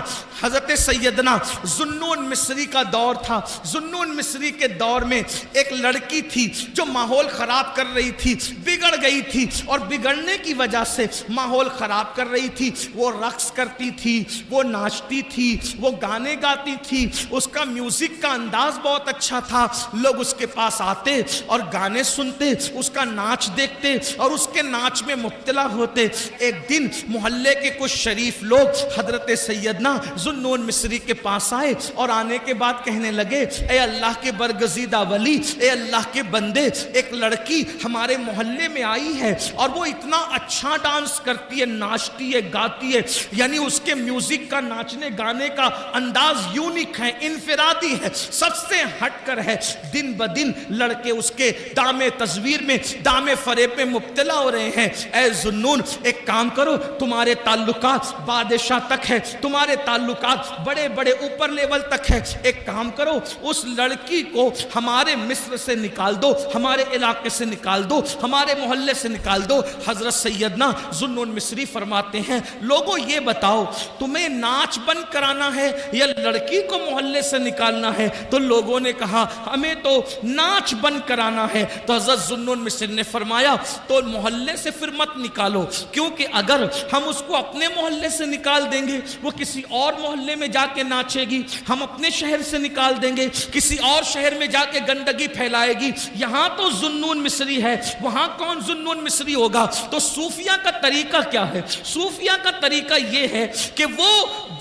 ذوالنون مصری کا دور تھا۔ ذوالنون مصری کے دور میں ایک لڑکی تھی جو ماحول خراب کر رہی تھی، بگڑ گئی تھی، اور بگڑنے کی وجہ سے ماحول خراب کر رہی تھی۔ وہ رقص کرتی تھی، وہ ناچتی تھی، وہ گانے گاتی تھی، اس کا میوزک کا انداز بہت اچھا تھا، لوگ اس کے پاس آتے اور گانے سنتے، اس کا ناچ دیکھتے اور اس کے ناچ میں مبتلا ہوتے۔ ایک دن محلے کے کچھ شریف لوگ حضرت سیدنا ذوالنون مصری کے پاس آئے اور آنے کے بعد کہنے لگے اے اللہ کے برگزیدہ ولی، اے اللہ کے بندے، ایک لڑکی ہمارے محلے میں آئی ہے اور وہ اتنا اچھا ڈانس کرتی ہے، ناچتی ہے، گاتی ہے، یعنی اس کے میوزک کا ناچنے گانے کا انداز یونیک ہے، انفرادی ہے، سب سے ہٹ کر ہے۔ دن بدن لڑکے اس کے دام تصویر میں، دام فریب میں مبتلا ہو رہے ہیں۔ اے ذوالنون ایک کام کرو، تمہارے تعلقات بادشاہ تک ہے، تمہارے تعلقات بڑے بڑے اوپر لیول تک ہے، ایک کام کرو اس لڑکی کو ہمارے مصر سے نکال دو، ہمارے علاقے سے نکال دو، ہمارے محلے سے نکال دو۔ حضرت سیدنا ذوالنون مصری فرماتے ہیں لوگوں یہ بتاؤ تمہیں ناچ بند کرانا ہے یا لڑکی کو محلے سے نکالنا ہے؟ تو لوگوں نے کہا ہمیں تو ناچ بند کرانا ہے۔ تو حضرت ذوالنون مصری نے فرمایا تو محلے سے پھر مت نکالو، کیونکہ اگر ہم اس کو اپنے محلے سے نکال دیں گے وہ کسی اور محلے میں جا کے ناچے گی، ہم اپنے شہر سے نکال دیں گے کسی اور شہر میں جا کے گندگی پھیلائے گی، یہاں تو ذوالنون مصری ہے وہاں کون ذوالنون مصری ہوگا؟ تو صوفیہ کا طریقہ کیا ہے؟ صوفیہ کا طریقہ یہ ہے کہ وہ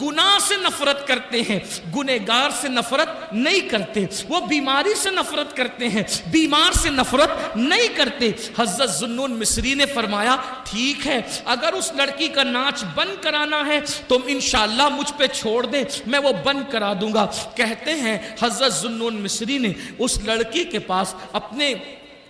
گناہ سے نفرت کرتے ہیں، گنہگار سے نفرت نہیں کرتے، وہ بیماری سے نفرت کرتے ہیں، بیمار سے نفرت نہیں کرتے۔ حضرت ذوالنون مصری نے فرمایا ٹھیک ہے اگر اس لڑکی کا ناچ بند کرانا ہے تو انشاءاللہ مجھ پہ چھوڑ دے، میں وہ بند کرا دوں گا۔ کہتے ہیں حضرت ذوالنون مصری نے اس لڑکی کے پاس اپنے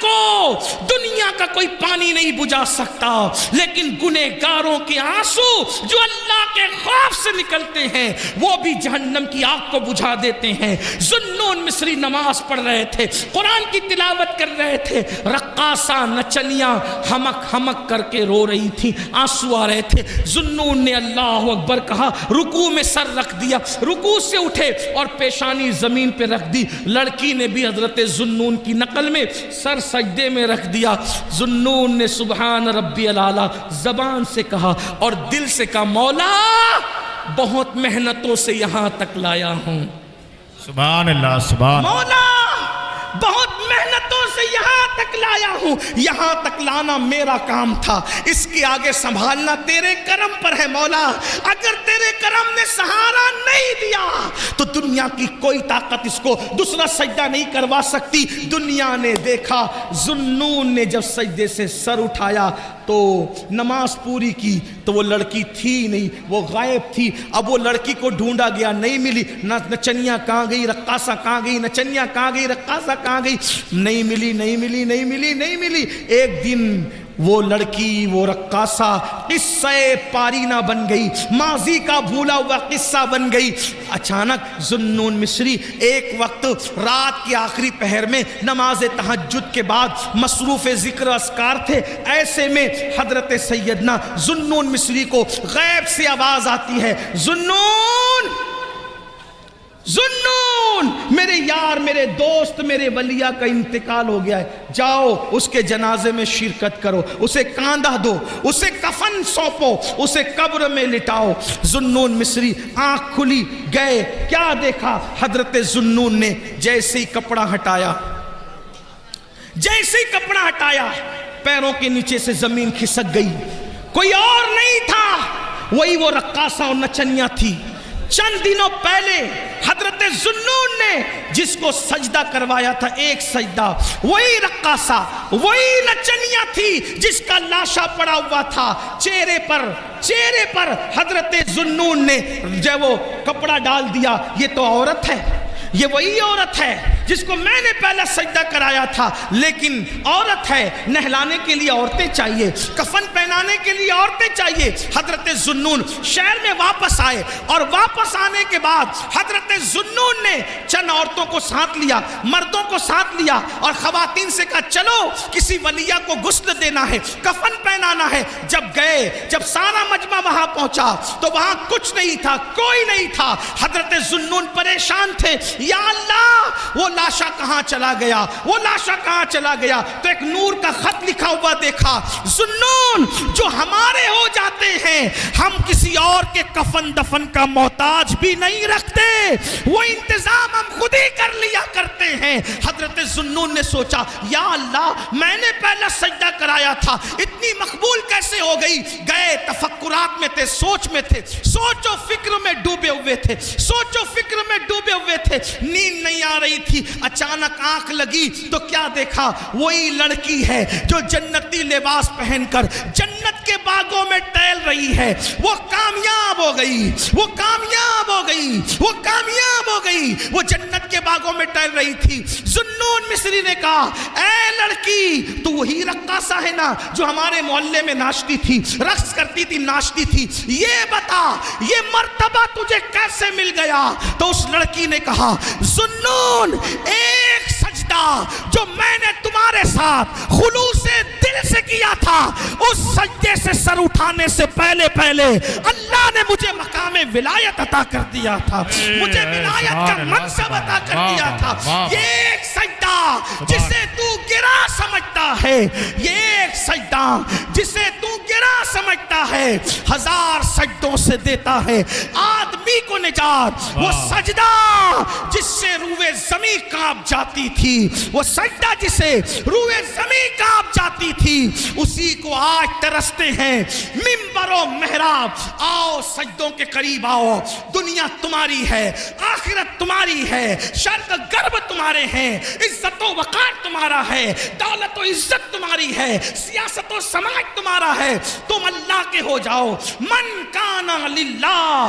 کو دنیا کا کوئی پانی نہیں بجھا سکتا، لیکن گنہگاروں کے آنسو جو اللہ کے خوف سے نکلتے ہیں وہ بھی جہنم کی آگ کو بجھا دیتے ہیں۔ ذوالنون مصری نماز پڑھ رہے تھے، قرآن کی تلاوت کر رہے تھے، رقاصہ نچنیاں ہمک ہمک کر کے رو رہی تھی، آنسو آ رہے تھے۔ ذوالنون نے اللہ اکبر کہا، رکوع میں سر رکھ دیا، رکوع سے اٹھے اور پیشانی زمین پہ رکھ دی۔ لڑکی نے بھی حضرت ذوالنون کی نقل میں سر سجدے میں رکھ دیا۔ ذوالنون نے سبحان ربی الاعلیٰ زبان سے کہا اور دل سے کہا، مولا بہت محنتوں سے یہاں تک لایا ہوں، سبحان اللہ، سبحان مولا بہت محنتوں سے یہاں تک لایا ہوں، یہاں تک لانا میرا کام تھا، اس کے آگے سنبھالنا تیرے کرم پر ہے مولا۔ اگر تیرے کرم نے سہارا نہیں دیا تو دنیا کی کوئی طاقت اس کو دوسرا سجدہ نہیں کروا سکتی۔ دنیا نے دیکھا، ذوالنون نے جب سجدے سے سر اٹھایا تو نماز پوری کی تو وہ لڑکی تھی نہیں، وہ غائب تھی۔ اب وہ لڑکی کو ڈھونڈا گیا، نہیں ملی، نچنیاں کہاں گئی، رقاصہ کہاں گئی، نچنیاں کہاں گئی، رقاصہ کہاں گئی، نہیں ملی، نہیں ملی، نہیں ملی، نہیں ملی۔ ایک دن وہ لڑکی، وہ رقاصہ قصہ پارینہ بن گئی، ماضی کا بھولا ہوا قصہ بن گئی۔ اچانک ذوالنون مصری ایک وقت رات کے آخری پہر میں نماز تہجد کے بعد مصروف ذکر اذکار تھے، ایسے میں حضرت سیدنا ذوالنون مصری کو غیب سے آواز آتی ہے، ذوالنون، ذوالنون، میرے یار، میرے دوست، میرے ولیہ کا انتقال ہو گیا ہے، جاؤ اس کے جنازے میں شرکت کرو، اسے کاندھا دو، اسے کفن سونپو، اسے قبر میں لٹاؤ۔ ذوالنون مصری آنکھ کھلی، گئے، کیا دیکھا؟ حضرت ذوالنون نے جیسے ہی کپڑا ہٹایا، جیسے ہی کپڑا ہٹایا پیروں کے نیچے سے زمین کھسک گئی، کوئی اور نہیں تھا، وہی وہ رقاصہ اور نچنیاں تھی۔ چند دنوں پہلے حضرت ذوالنون نے جس کو سجدہ کروایا تھا، ایک سجدہ، وہی رقاصہ، وہی نچنیاں تھی جس کا لاشا پڑا ہوا تھا۔ چہرے پر حضرت ذوالنون نے جب وہ کپڑا ڈال دیا، یہ تو عورت ہے، یہ وہی عورت ہے جس کو میں نے پہلا سجدہ کرایا تھا، لیکن عورت ہے، نہلانے کے لیے عورتیں چاہیے، کفن پہنانے کے لیے عورتیں چاہیے۔ حضرت ذوالنون شہر میں واپس آئے اور واپس آنے کے بعد حضرت ذوالنون نے چند عورتوں کو ساتھ لیا، مردوں کو ساتھ لیا اور خواتین سے کہا، چلو کسی ولیہ کو غسل دینا ہے، کفن پہنانا ہے۔ جب گئے، جب سارا مجمع وہاں پہنچا تو وہاں کچھ نہیں تھا، کوئی نہیں تھا۔ حضرت ذوالنون پریشان تھے، یا اللہ وہ لاشا کہاں چلا گیا، وہ لاشا کہاں چلا گیا؟ تو ایک نور کا خط لکھا ہوا دیکھا، ذوالنون جو ہمارے ہو جاتے ہیں ہم کسی اور کے کفن دفن کا محتاج بھی نہیں رکھتے، وہ انتظام ہم خود ہی کر لیا کرتے ہیں۔ حضرت ذوالنون نے سوچا، یا اللہ میں نے پہلا سجدہ کرایا تھا، اتنی مقبول کیسے ہو گئی؟ گئے تفکرات میں تھے، سوچ میں تھے، سوچ و فکر میں ڈوبے ہوئے تھے، سوچ و فکر میں ڈوبے ہوئے تھے، نیند نہیں آ رہی تھی۔ اچانک آنکھ لگی تو کیا دیکھا؟ وہی لڑکی ہے جو جنتی لباس پہن کر جنت کے باغوں میں ٹہل رہی ہے۔ وہ کامیاب ہو گئی، وہ کامیاب ہو گئی، وہ کامیاب ہو گئی، وہ جنت کے باغوں میں ٹہل رہی تھی۔ ذوالنون مصری نے کہا، اے لڑکی، تو وہی رقاصہ ہے نا جو ہمارے محلے میں ناچتی تھی، رقص کرتی تھی، ناچتی تھی، یہ بتا یہ مرتبہ تجھے کیسے مل گیا؟ تو اس لڑکی نے کہا، ذوالنون، ایک سجدہ جو میں نے تمہارے ساتھ خلوص دل سے کیا تھا، اس سجدے سے سر اٹھانے سے پہلے اللہ نے مجھے مقام ولایت عطا کر دیا تھا، مجھے ولایت کا منصب عطا کر دیا تھا۔ یہ ایک سجدہ جسے تو گرا سمجھتا ہے، یہ ایک سجدہ جسے تو گرا سمجھتا ہے، ہزار سجدوں سے دیتا ہے آدمی کو نجات۔ وہ سجدہ جس سے روئے زمین کانپ جاتی تھی، وہ سجدہ جسے روئے زمین کانپ جاتی تھی، اسی کو آج ترستے ہیں منبر و محراب۔ آؤ سجدوں کے قریب آؤ، دنیا تمہاری ہے، آخرت تمہاری ہے، شرق غرب تمہارے ہیں، عزت و وقار تمہارا ہے، دولت و عزت تمہاری ہے، سیاست و سماج تمہارا ہے۔ تم اللہ کے ہو جاؤ، من کانا للہ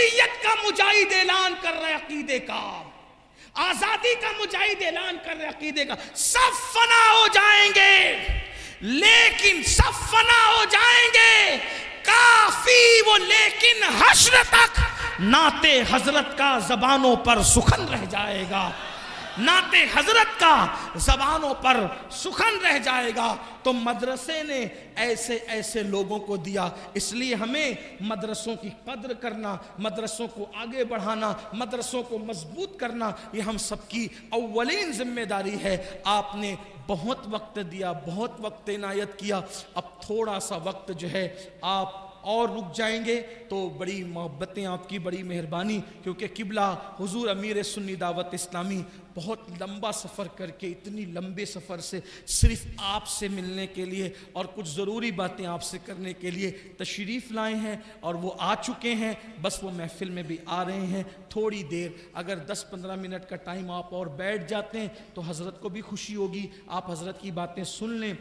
حریت کا مجاہد اعلان کر رہے عقیدے کا، آزادی کا مجاہد اعلان کر رہے عقیدے کا. سب فنا ہو جائیں گے، لیکن سب فنا ہو جائیں گے، کافی وہ لیکن حشر تک نعت حضرت کا زبانوں پر سخن رہ جائے گا، نعت حضرت کا زبانوں پر سخن رہ جائے گا. تو مدرسے نے ایسے ایسے لوگوں کو دیا. اس لیے ہمیں مدرسوں کی قدر کرنا، مدرسوں کو آگے بڑھانا، مدرسوں کو مضبوط کرنا، یہ ہم سب کی اولین ذمہ داری ہے. آپ نے بہت وقت دیا، بہت وقت عنایت کیا، اب تھوڑا سا وقت جو ہے آپ اور رک جائیں گے تو بڑی محبتیں آپ کی، بڑی مہربانی، کیونکہ قبلہ حضور امیر سنی دعوت اسلامی بہت لمبا سفر کر کے، اتنی لمبے سفر سے صرف آپ سے ملنے کے لیے اور کچھ ضروری باتیں آپ سے کرنے کے لیے تشریف لائے ہیں، اور وہ آ چکے ہیں. بس وہ محفل میں بھی آ رہے ہیں. تھوڑی دیر اگر 10-15 منٹ کا ٹائم آپ اور بیٹھ جاتے ہیں تو حضرت کو بھی خوشی ہوگی، آپ حضرت کی باتیں سن لیں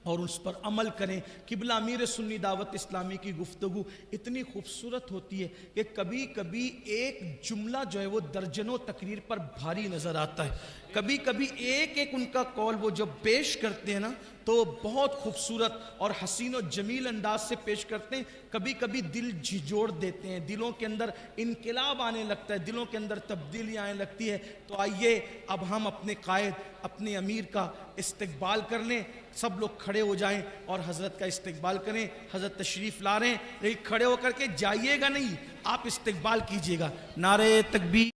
اور اس پر عمل کریں. قبلہ امیر سنی دعوت اسلامی کی گفتگو اتنی خوبصورت ہوتی ہے کہ کبھی کبھی ایک جملہ جو ہے وہ درجنوں تقریر پر بھاری نظر آتا ہے. کبھی کبھی ایک ایک ان کا قول وہ جب پیش کرتے ہیں نا تو بہت خوبصورت اور حسین و جمیل انداز سے پیش کرتے ہیں. کبھی کبھی دل جھجوڑ دیتے ہیں، دلوں کے اندر انقلاب آنے لگتا ہے، دلوں کے اندر تبدیلی آنے لگتی ہے. تو آئیے اب ہم اپنے قائد، اپنے امیر کا استقبال کر لیں. سب لوگ کھڑے ہو جائیں اور حضرت کا استقبال کریں. حضرت تشریف لا رہے ہیں، لیکن کھڑے ہو کر کے جائیے گا نہیں، آپ استقبال کیجئے گا. نعرہ تکبیر.